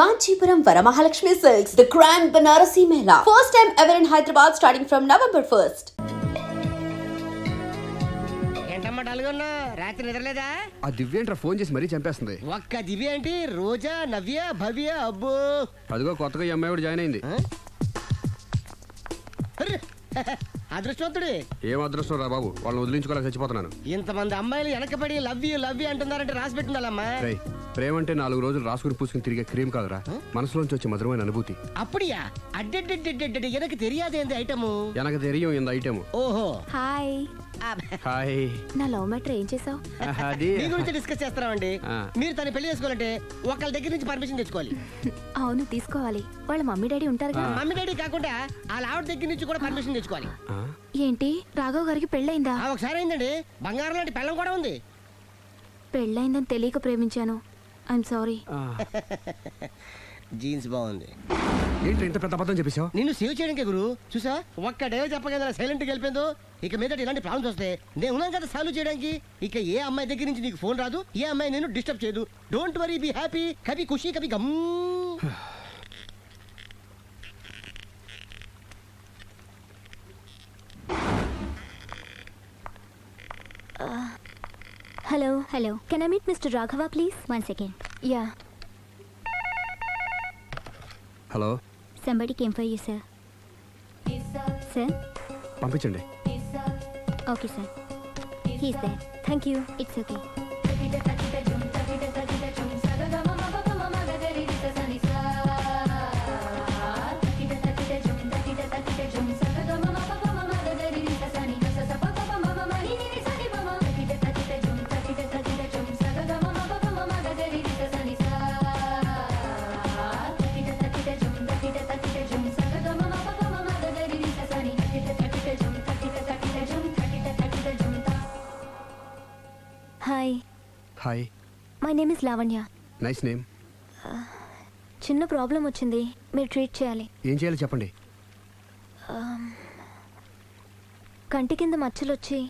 Kanchipuram Varamahalakshmi Silks, the Grand Banarasi Mela. First time ever in Hyderabad starting from November 1st. రాత్రి నిద్రలేదా? ఆ దివ్య ఏంట్రా phone చేసి మరీ చంపేస్తుంది. ఒక్క దివ్య ఏంటి, రోజా, నవ్య, భవ్య, అబ్బో అదిగో కొత్తగా ఈ అమ్మాయి కూడా జాయిన్ అయింది. అదృష్టవంతుడి. ఏం అదృష్టం రా బాబు, వాళ్ళని వదిలించుకోలేక చచ్చిపోతున్నాను. ఇంతమంది అమ్మాయిలు వెనకబడి లవ్ యూ అంటున్నారంటే రాసి పెట్టిండాలమ్మా. ప్రేమ అంటే 4 రోజులు రాసుకుని పూసుకుని తిరిగే క్రీమ్ కాదురా, మనసులోంచి వచ్చే మధురమైన అనుభూతి. அப்படியா? అడ్డెడ్డెడ్డెడ్డెడ్ எனக்கு தெரியாதே ఐటము. எனக்கு தெரியும் இந்த ఐటమ్. ఓహో హాయ్. హాయ్. నా లవ్ మ్యాటర్ ఏం చేసావు? అది మీ గురించి డిస్కస్ చేస్తామండి. మీరు తన పెళ్లి చేసుకోవాలంటే ఒకళ్ళ దగ్గర నుంచి పర్మిషన్ తెచ్చుకోవాలి. అవును తీసుకోవాలి. వాళ్ళ మమ్మీ డాడీ ఉంటారు కదా. మమ్మీ డాడీ కాకుండా వాళ్ళ ఆవిడ దగ్గర నుంచి కూడా పర్మిషన్ తెచ్చుకోవాలి. ఏంటి రాఘవ్ గారికి పెళ్ళైందా? ఒకసారి అయిందండి. బంగారం లాంటి పెళ్ళం కూడా ఉంది. పెళ్ళైందని తెలియక ప్రేమించాను. I'm sorry. జీన్స్ బాగుంది. ఏంటి ఇంత పెద్ద అబద్ధం చెప్పేశావు? నిన్ను సేవ్ చేయడానికి గురు చూసా, ఒక్క డే చెప్పగల సైలెంట్ గా వెళ్ళిపోయిందో. ఇక మీద ఇలాంటి ప్రాబ్లమ్స్ వస్తే నేను ఉన్నాను కదా సాల్వ్ చేయడానికి. ఇక ఏ అమ్మాయి దగ్గర నుంచి నీకు ఫోన్ రాదు, ఏ అమ్మాయి నేను డిస్టర్బ్ చేయదు. Don't worry, be happy. Kabhi Khushi Kabhie Gham. Hello. Can I meet Mr. Raghava, please? 1 second. Yeah. Hello. Somebody came for you, sir. Sir? పంపించండి. Okay, sir. He's there. Thank you. It's okay. Hi. My name is Lavanya. Nice name. చిన్న problem వచ్చింది, మీరు treat చేయాలి. ఏం చేయాలో చెప్పండి. కంటి కింద మచ్చలు వచ్చి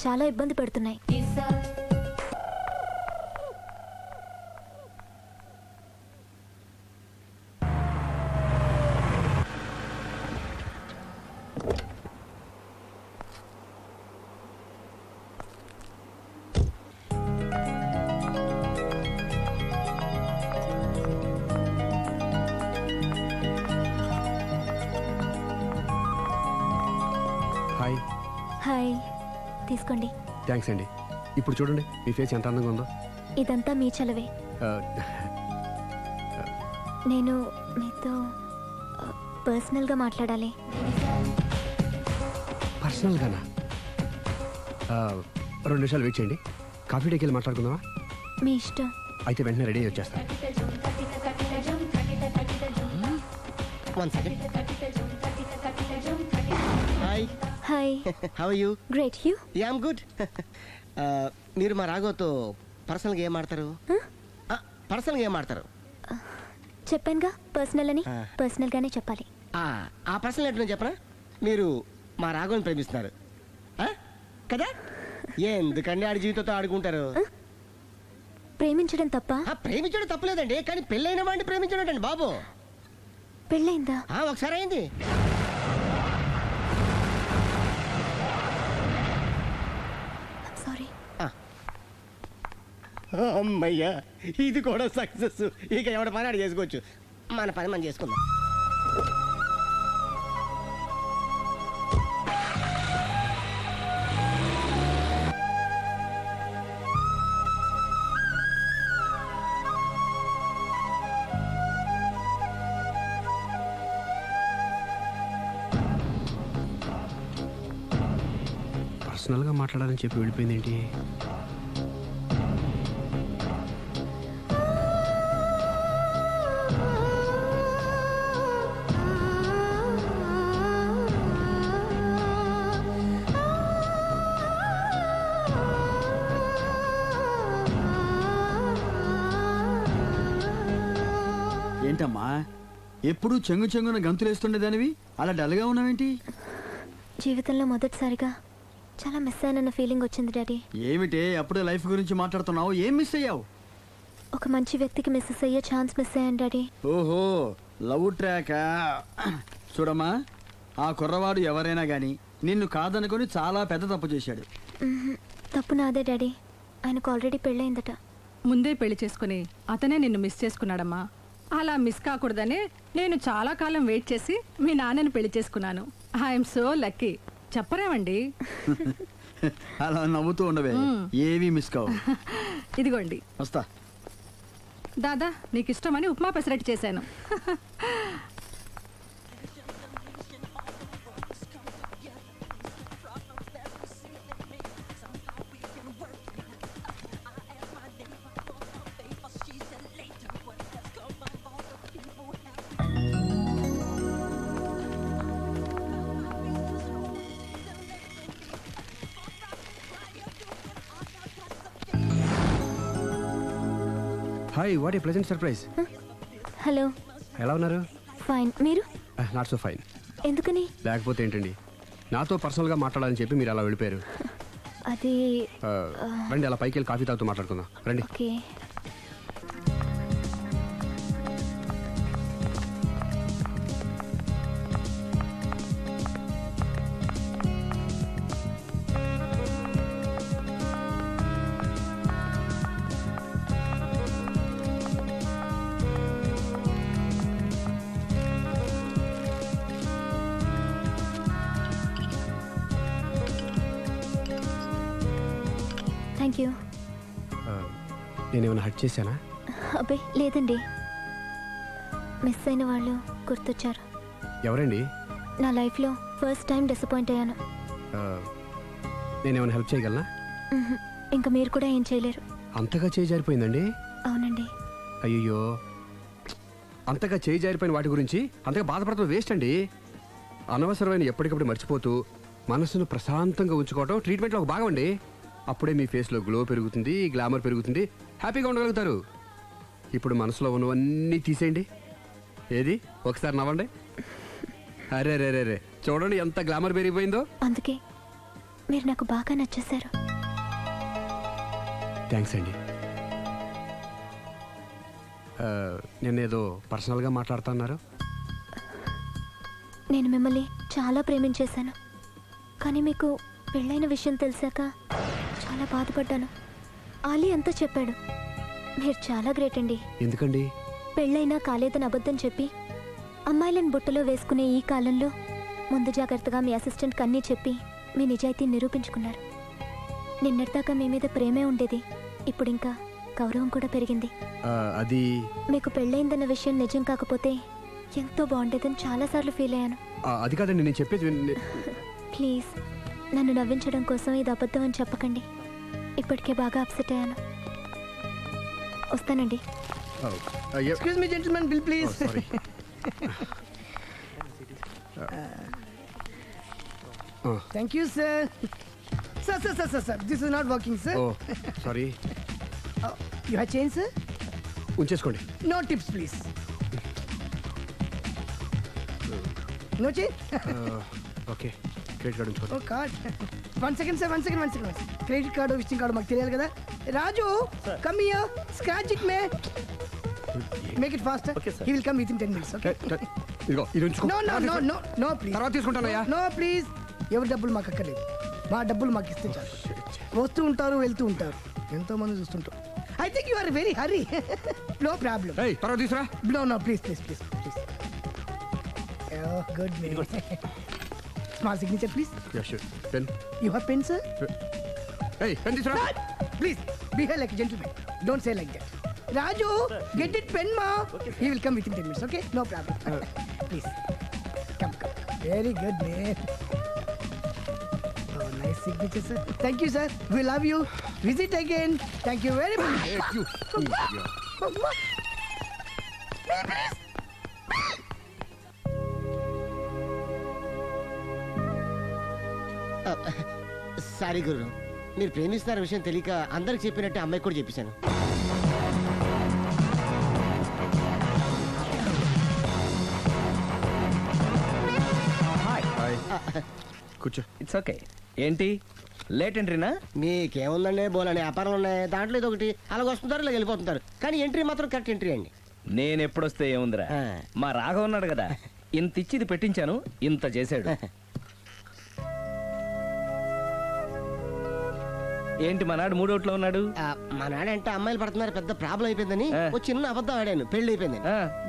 చాలా ఇబ్బంది పెడుతున్నాయి. హాయ్. తీసుకోండి. థ్యాంక్స్ అండి. ఇప్పుడు చూడండి మీ ఫేస్ ఎంత అందంగా ఉందో. ఇదంతా మీ చలవే. నేను మీతో పర్సనల్గా మాట్లాడాలి. పర్సనల్గానా? 2 నిమిషాలు వెయిట్ చేయండి. కాఫీ డేకి వెళ్ళి మాట్లాడుకుందామా? మీ ఇష్టం. అయితే వెంటనే రెడీ వచ్చేస్తాను. Hi. How are you? Great. You? Yeah I'm good. మీరు మా రాఘవతో పర్సనల్గా ఏం ఆడతారు? పర్సనల్గా ఏం ఆడతారు? చెప్పానుగా పర్సనల్ అని. పర్సనల్గానే చెప్పాలి. ఆ పర్సనల్ ఏంటో చెప్పనా? మీరు మా రాఘవని ప్రేమిస్తున్నారు కదా? ఎందుకండి ఆడి జీవితంతో ఆడుకుంటారు? ప్రేమించడం తప్ప? ప్రేమించడం తప్పలేదండి, కానీ పెళ్ళైన వాడిని ప్రేమించడం అండి బాబు. పెళ్ళైందా? ఒకసారి అయింది. సారీ. అమ్మయ్యా, ఇది కూడా సక్సెస్. ఇక ఎవడ పని ఆడు చేసుకోవచ్చు, మన పని మనం చేసుకుందాం. పర్సనల్గా మాట్లాడాలని చెప్పి వెళ్ళిపోయింది ఏంటి? ఏంటమ్మా ఎప్పుడు చెంగున గంతులేస్తుండేదానివి అలా డల్గా ఉన్నావేంటి? జీవితంలో మొదటిసారిగా చాలా మిస్ అయిన ఫీలింగ్ వచ్చింది డాడీ. ఏమిటే అప్పుడే లైఫ్ గురించి మాట్లాడుతున్నావు? ఏం మిస్ అయ్యావు? ఒక మంచి వ్యక్తికి మిస్సెస్ అయ్యే ఛాన్స్ మిస్ అయ్యాను డాడీ. ఓహో లవ్ ట్రాక్. చూడమ్మా, ఆ కుర్రవాడు ఎవరైనా గాని నిన్ను కాదనుకొని చాలా పెద్ద తప్పు చేశాడు. తప్పు నాదే డాడీ. ఆయనకు ఆల్రెడీ పెళ్ళయిందట. ముందే పెళ్లి చేసుకుని అతనే నిన్ను మిస్ చేసుకున్నాడమ్మా. అలా మిస్ కాకూడదని నేను చాలా కాలం వెయిట్ చేసి మీ నాన్నని పెళ్లి చేసుకున్నాను. I'm so lucky. చెప్పరేమండి? అలా నవ్వుతూ ఉండవే, ఏవి మిస్ కావు. ఇదిగోండి. వస్తా. దాదా, నీకు ఇష్టమని ఉప్మా పెసరట్టు చేశాను. Hi, what a pleasant surprise. Hello. ఎలా ఉన్నారు? ఫైన్. మీరు? Not so fine. ఎందుకని? లేకపోతే ఏంటండి, నాతో పర్సనల్గా మాట్లాడాలని చెప్పి మీరు అలా వెళ్ళిపోయారు. అది రండి, అలా పైకి వెళ్ళి కాఫీ తాగుతూ మాట్లాడుకుందాం రండి. ఓకే. Thank you. నేనేమైనా హర్ట్ చేశానా? అబ్బే లేదండి. మిస్ అయిన వాళ్ళు గుర్తొచ్చారు. ఎవరండి? నా లైఫ్లో ఫస్ట్ టైం డిసప్పాయింట్ అయ్యాను. నేనేమైనా హెల్ప్ చేయగలనా? ఇంకా మీరు కూడా ఏం చేయలేరు. అంతగా చేయి జారిపోయిందండి? అవునండి. అయ్యో, అంతగా చేయి జారిపోయిన వాటి గురించి అంతగా బాధపడటం వేస్ట్ అండి. అనవసరమైన ఎప్పటికప్పుడు మర్చిపోతూ మనసును ప్రశాంతంగా ఉంచుకోవటం ట్రీట్మెంట్లో ఒక భాగం అండి. అప్పుడే మీ ఫేస్లో గ్లో పెరుగుతుంది, గ్లామర్ పెరుగుతుంది, హ్యాపీగా ఉండగలుగుతారు. ఇప్పుడు మనసులో ఉన్నవన్నీ తీసేయండి. ఏది, ఒకసారి నవ్వండి. అరే రే రే రే, చూడండి ఎంత గ్లామర్ పెరిగిపోయిందో. అందుకే మీరు నాకు బాగా నచ్చేశారు. థ్యాంక్స్ అండి. నేనేదో పర్సనల్గా మాట్లాడుతున్నారు. నేను మిమ్మల్ని చాలా ప్రేమించేశాను. కానీ మీకు పెళ్ళైన విషయం తెలిసాక చాలా బాధపడ్డాను. ఆలీ అంతా చెప్పాడు. మీరు చాలా గ్రేట్ అండి. ఎందుకండి? పెళ్ళైనా కాలేదని అబద్ధం చెప్పి అమ్మాయిలను బుట్టలో వేసుకునే ఈ కాలంలో ముందు జాగ్రత్తగా మీ అసిస్టెంట్కి అన్నీ చెప్పి మీ నిజాయితీ నిరూపించుకున్నారు. నిన్నటిదాకా మీ మీద ప్రేమే ఉండేది, ఇప్పుడు ఇంకా గౌరవం కూడా పెరిగింది. అది మీకు పెళ్ళైందన్న విషయం నిజం కాకపోతే ఎంతో బాగుండేదని చాలాసార్లు ఫీల్ అయ్యాను. అది కాదండి నేను చెప్పేది. ప్లీజ్ నన్ను నవ్వించడం కోసం ఇది అబద్ధం అని చెప్పకండి. ఇప్పటికే బాగా అప్సెట్ అయ్యాను. వస్తానండి. Excuse me gentlemen, bill please. Thank you sir. Sir this is not working sir. Oh sorry. You have change sir? ఉంచేసుకోండి. No tips please. No change? Okay, credit card ఉంచుకోండి. Oh card. One second sir, one second. Credit card visiting card మాకు తెలియాలి కదా. Raju, come here, scratch it may. Make it faster. He will come within 10 minutes. Okay. ఇదిగో ఇది ఉంచుకో. No please. తర్వాత తీసుకుంటానయ్యా. No please. ఎవరి డబ్బులు మాకు అక్కర్లేదు. మా డబ్బులు మాకు ఇస్తే చాలు. వస్తూ ఉంటారు, వెళ్తూ ఉంటారు, ఎంతో మంది చూస్తుంటారు. I think you are very hurry. No problem. ఏయ్, తర్వాత తీసురా. No please. Good may. Small signature please. Yeah sure. Pen. You have pen sir? ఏయ్, పెన్ తీసురా. Please, behave like a gentleman. Don't say like that. Raju, get it pen, ma. He will come within 10 minutes, okay? No problem. Please. Come. Very good, man. Oh, nice signature, sir. Thank you, sir. We love you. Visit again. Thank you very much. Thank you. Sorry గురు, మీరు ప్రేమిస్తున్న విషయం తెలియక అందరికి చెప్పినట్టే అమ్మాయికి కూడా చెప్పేశాను. కూర్చో. It's okay. ఏంటి లేట్ ఎంట్రీనా? మీకేముందండి, బోలని వ్యాపారాలు ఉన్నాయి, దాంట్లో ఇది ఒకటి. అలాగ వస్తుంటారు, ఇలా వెళ్ళిపోతుంటారు, కానీ ఎంట్రీ మాత్రం కరెక్ట్ ఎంట్రీ అండి. నేను ఎప్పుడొస్తే ఏముందిరా, మా రాఘవ ఉన్నాడు కదా, ఇంత ఇచ్చి ఇది పెట్టించాను, ఇంత చేశాడు. ఏంటి మనాడు మూడోట్లో ఉన్నాడు? మా నాడంటే అమ్మాయిలు పడుతున్నారు, పెద్ద ప్రాబ్లం అయిపోయిందని ఒక చిన్న అబద్ధం ఆడాను, పెళ్లి అయిపోయింది.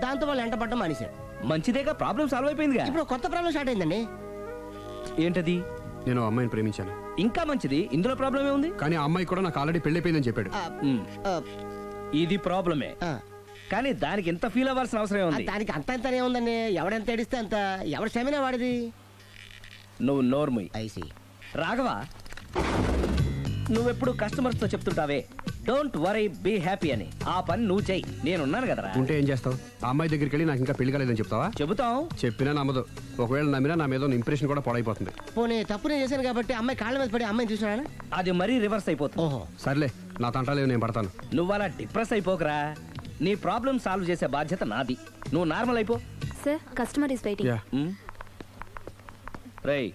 దాంతో వాళ్ళు ఎంట పడ్డం మానేశాడు. మంచిదేగా, ప్రాబ్లం సాల్వ్ అయిపోయిందిగా. ఇప్పుడు కొత్త ప్రాబ్లం స్టార్ట్ అయిందండి. ఏంటది? నేను అమ్మాయిని ప్రేమించాను. ఇంకా మంచిది, ఇందులో ప్రాబ్లం ఏముంది? కానీ ఆ అమ్మాయి కూడా నాకు ఆల్రెడీ పెళ్లి అయిపోయిందని చెప్పాడు. ఇది ప్రాబ్లమే, కానీ దానికి ఎంత ఫీల్ అవ్వాల్సిన అవసరం ఉంది? దానికి అంత ఎంతనే ఉందండి, ఎవడెంత ఏడిస్తే అంత, ఎవరి క్షమేనా వాడిది. నువ్వు నోర్ముయ్. ఐసి రాఘవ, నువ్వెప్పుడు కస్టమర్స్ తో చెప్తుంటావే డోంట్ వరీ బీ హ్యాపీ అని, ఆ పని నువ్వు చెయ్యి, నేనున్నాను కదరా. ఉంటే ఏం చేస్తావు? ఆ అమ్మాయి దగ్గరికి వెళ్ళి నాకు ఇంకా పెళ్లి కాలేదని చెప్తావా? చెబుతాం. చెప్పినా నమ్మదు. ఒకవేళ నమ్మినా నా మీద ఇంప్రెషన్ కూడా పాడైపోతుంది. పోనీ తప్పు నేను చేశాను కాబట్టి అమ్మాయి కాళ్ళ మీద పడి అమ్మాయిని చూసినా అది మరీ రివర్స్ అయిపోతుంది. ఓహో సర్లే, నా తంటాలేవు, నేను పడతాను. నువ్వు అలా డిప్రెస్ అయిపోకరా, నీ ప్రాబ్లం సాల్వ్ చేసే బాధ్యత నాది, నువ్వు నార్మల్ అయిపో. Sir, customer is waiting. రేయ్,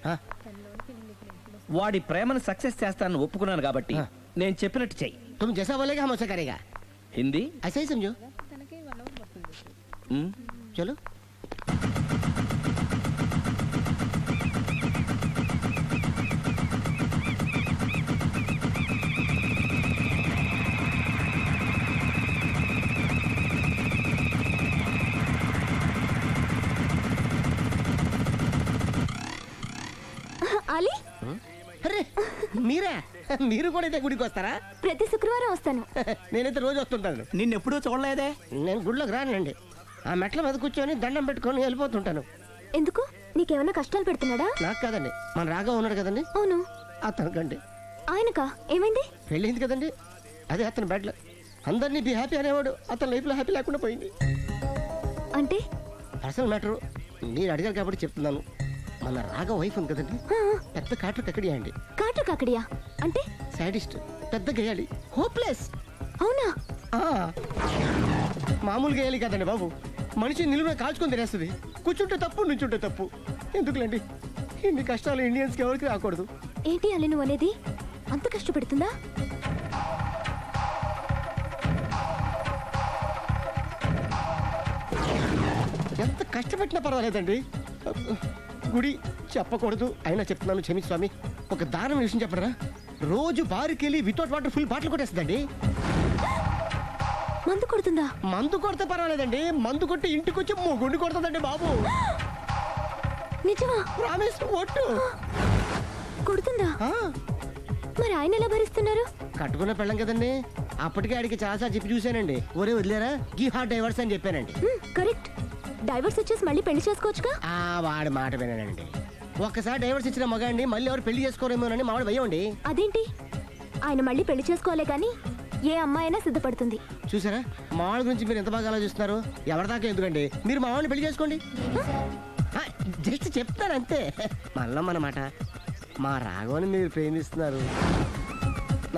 వాడి ప్రేమను సక్సెస్ చేస్తానని ఒప్పుకున్నాను కాబట్టి నేను చెప్పినట్టు చెయ్యి. तुम जैसा बोलेगा हम वैसा करेगा. हिंदी ऐसा ही समझो. चलो. అలీ, అరే మీరా, మీరు కూడా అయితే గుడికి వస్తారా? ప్రతి శుక్రవారం వస్తాను. నేనైతే రోజు వస్తుంటాను. నిన్నెప్పుడూ చూడలేదే. నేను గుడిలోకి రానండి, ఆ మెట్ల మీద కూర్చొని దండం పెట్టుకొని వెళ్ళిపోతుంటాను. ఎందుకు? నీకేమైనా కష్టాలు పెడుతున్నాడా? నాకు కాదండి, మన రాఘవ ఉన్నాడు కదండి. అవును. అతనికండి. ఆయనకా? ఏమైంది? పెళ్ళింది కదండి, అదే అతని బెడ్లో అందరినీ బి హ్యాపీ అనేవాడు, అతని లైఫ్లో హ్యాపీ లేకుండా పోయింది. అంటే పర్సనల్ మ్యాటర్, మీరు అడిగారు కాబట్టి చెప్తున్నాను. మన రాఘవ వైఫ్ ఉంది కదండి, పెద్ద కాటు కక్కడియా అండి. కాటు కాకడియా అంటే? సాడిస్ట్, పెద్ద గేయాలి, హోప్లెస్. అవునా? మామూలు గేయాలి కదండి బాబు, మనిషి నిలువున కాల్చుకొని తినేస్తుంది. కూర్చుంటే తప్పు, నుంచుంటే తప్పు. ఎందుకులేండి, ఇన్ని కష్టాలు ఇండియన్స్కి ఎవరికి రాకూడదు. ఏంటి అల్లి నువ్వు అనేది? అంత కష్టపెడుతుందా? ఎంత కష్టపెట్టినా పర్వాలేదండి. గుడి చెప్పకూడదు, అయినా చెప్తున్నాను, క్షమి స్వామి. ఒక దారుణ విషయం చెప్పరా, రోజు బారుకి వెళ్ళి వితౌట్ వాటర్ ఫుల్ బాటిల్ కొట్టేస్తుందండి. మందు కొడుతుందా? మందు కొడితే పర్వాలేదండి, మందు కొట్టి ఇంటికి వచ్చి గుండు కొడుతుందండి బాబు. నిజమా? ప్రామిస్, ఒట్టు. కొడుతుందా? మరి ఆయన ఎలా భరిస్తున్నారు? కట్టుకున్న పెళ్ళం కదండి, అప్పటికే ఆడికి చాలాసార్లు చెప్పి చూశానండి. ఒరే వదిలేరా, గీ హార్ట్ డైవర్స్ అని చెప్పానండి. కరెక్ట్. డైవర్స్ వచ్చేసి మళ్ళీ పెళ్లి చేసుకోవచ్చుగా. వాడి మాట వినానండి. ఒక్కసారి డైవర్స్ ఇచ్చిన మగాండి మళ్ళీ ఎవరు పెళ్లి చేసుకోరేమోనని మావాడు భయం అండి. అదేంటి? ఆయన మళ్ళీ పెళ్లి చేసుకోలే కానీ ఏ అమ్మాయి అయినా సిద్ధపడుతుంది. చూసారా, మావాడి గురించి మీరు ఎంత బాగా ఆలోచిస్తున్నారు. ఎవరిదాకా ఎందుకండి, మీరు మావాడిని పెళ్లి చేసుకోండి. జస్ట్ చెప్తాను అంతే. మళ్ళీ మన మాట, మా రాఘవని మీరు ప్రేమిస్తున్నారు.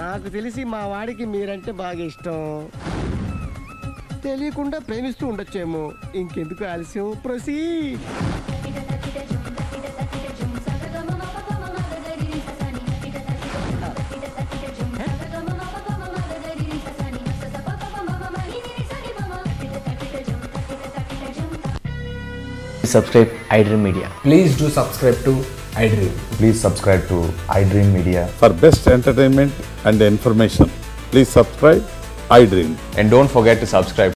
నాకు తెలిసి మా వాడికి మీరంటే బాగా ఇష్టం. తెలియకుండా ప్రేమిస్తూ ఉండొచ్చేమో. ఇంకెందుకు ఆలస్యం, proceed. Subscribe iDream Media. Please do subscribe to iDream. Please subscribe to iDream Media. For best entertainment and information, please subscribe iDream. And don't forget to subscribe